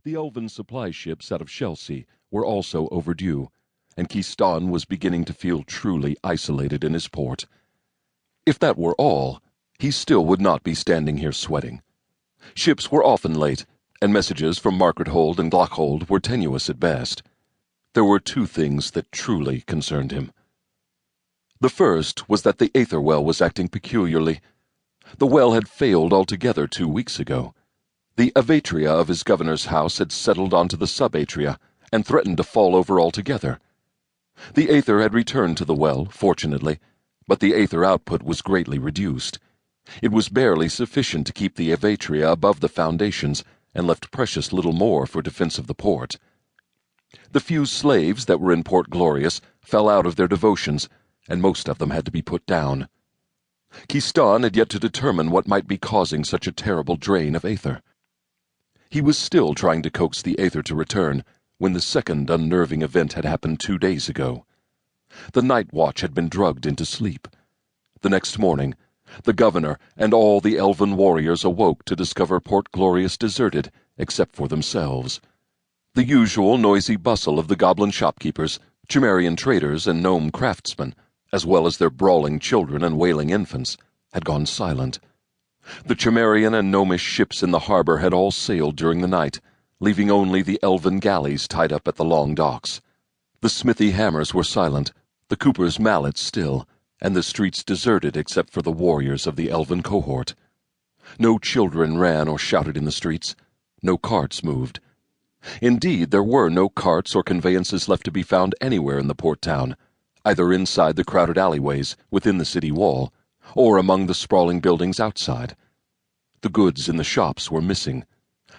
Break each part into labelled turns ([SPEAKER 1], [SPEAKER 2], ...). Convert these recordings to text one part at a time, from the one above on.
[SPEAKER 1] The elven supply ships out of Chelsea were also overdue, and Keyston was beginning to feel truly isolated in his port. If that were all, he still would not be standing here sweating. Ships were often late, and messages from Margarethold and Glockhold were tenuous at best. There were two things that truly concerned him. The first was that the Aether well was acting peculiarly. The well had failed altogether 2 weeks ago. The avatria of his governor's house had settled onto the subatria and threatened to fall over altogether. The Aether had returned to the well, fortunately, but the Aether output was greatly reduced. It was barely sufficient to keep the avatria above the foundations and left precious little more for defense of the port. The few slaves that were in Port Glorious fell out of their devotions, and most of them had to be put down. Keyston had yet to determine what might be causing such a terrible drain of Aether. He was still trying to coax the Aether to return when the second unnerving event had happened 2 days ago. The night watch had been drugged into sleep. The next morning, the governor and all the elven warriors awoke to discover Port Glorious deserted, except for themselves. The usual noisy bustle of the goblin shopkeepers, Cimmerian traders, and gnome craftsmen, as well as their brawling children and wailing infants, had gone silent. The Cimmerian and gnomish ships in the harbor had all sailed during the night, leaving only the elven galleys tied up at the long docks. The smithy hammers were silent, the coopers' mallets still, and the streets deserted except for the warriors of the elven cohort. No children ran or shouted in the streets. No carts moved. Indeed, there were no carts or conveyances left to be found anywhere in the port town, either inside the crowded alleyways within the city wall, or among the sprawling buildings outside. The goods in the shops were missing.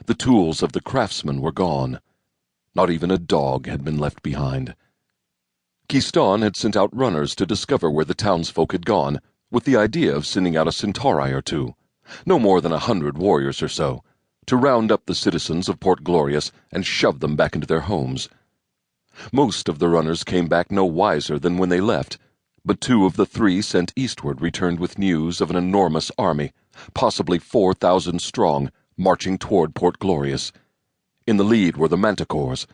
[SPEAKER 1] The tools of the craftsmen were gone. Not even a dog had been left behind. Keyston had sent out runners to discover where the townsfolk had gone, with the idea of sending out a centauri or two, no more than 100 warriors or so, to round up the citizens of Port Glorious and shove them back into their homes. Most of the runners came back no wiser than when they left, but 2 of the 3 sent eastward returned with news of an enormous army, possibly 4,000 strong, marching toward Port Glorious. In the lead were the manticores,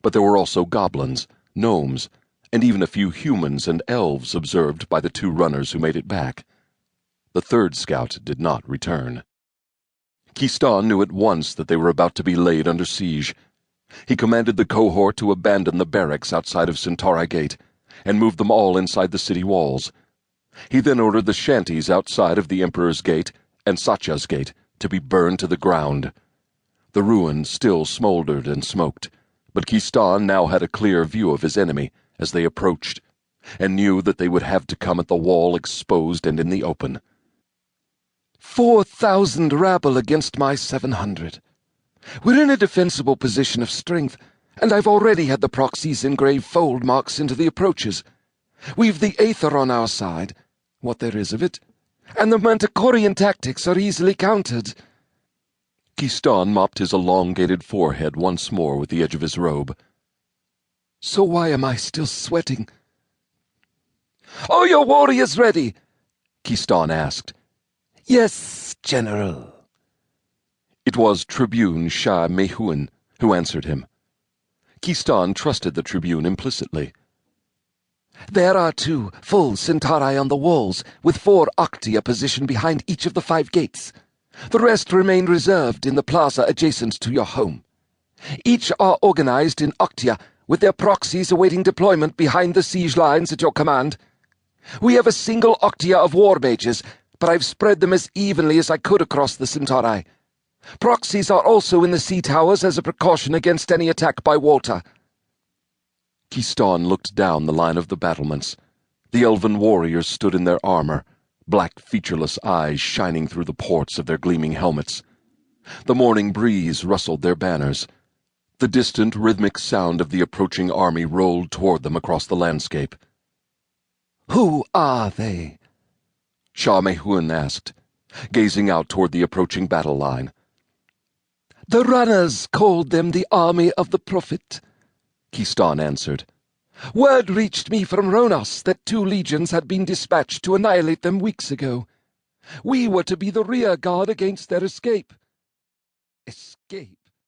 [SPEAKER 1] but there were also goblins, gnomes, and even a few humans and elves observed by the 2 runners who made it back. The 3rd scout did not return. Keyston knew at once that they were about to be laid under siege. He commanded the cohort to abandon the barracks outside of Centauri Gate and move them all inside the city walls. He then ordered the shanties outside of the Emperor's Gate and Satya's Gate to be burned to the ground. The ruins still smoldered and smoked, but Keyston now had a clear view of his enemy as they approached, and knew that they would have to come at the wall exposed and in the open.
[SPEAKER 2] 4,000 rabble against my 700. We're in a defensible position of strength, and I've already had the proxies engrave fold marks into the approaches. We've the Aether on our side, what there is of it, and the Manticorian tactics are easily countered.
[SPEAKER 1] Keyston mopped his elongated forehead once more with the edge of his robe.
[SPEAKER 2] So why am I still sweating? "Are your warriors ready?" Keyston asked. "Yes, General."
[SPEAKER 1] It was Tribune Shah Mehun who answered him. Keyston trusted the Tribune implicitly.
[SPEAKER 2] "There are 2 full centauri on the walls, with 4 octia positioned behind each of the 5 gates. The rest remain reserved in the plaza adjacent to your home. Each are organized in octia, with their proxies awaiting deployment behind the siege lines at your command. We have a single octia of war mages, but I've spread them as evenly as I could across the centauri. Proxies are also in the sea towers as a precaution against any attack by water."
[SPEAKER 1] Keyston looked down the line of the battlements. The elven warriors stood in their armor, black featureless eyes shining through the ports of their gleaming helmets. The morning breeze rustled their banners. The distant rhythmic sound of the approaching army rolled toward them across the landscape.
[SPEAKER 2] "Who are they?"
[SPEAKER 1] Shah Mehun asked, gazing out toward the approaching battle line.
[SPEAKER 2] "The runners called them the army of the Prophet," Keyston answered. "Word reached me from Rhonas that 2 legions had been dispatched to annihilate them weeks ago. We were to be the rear guard against their escape." "Escape?"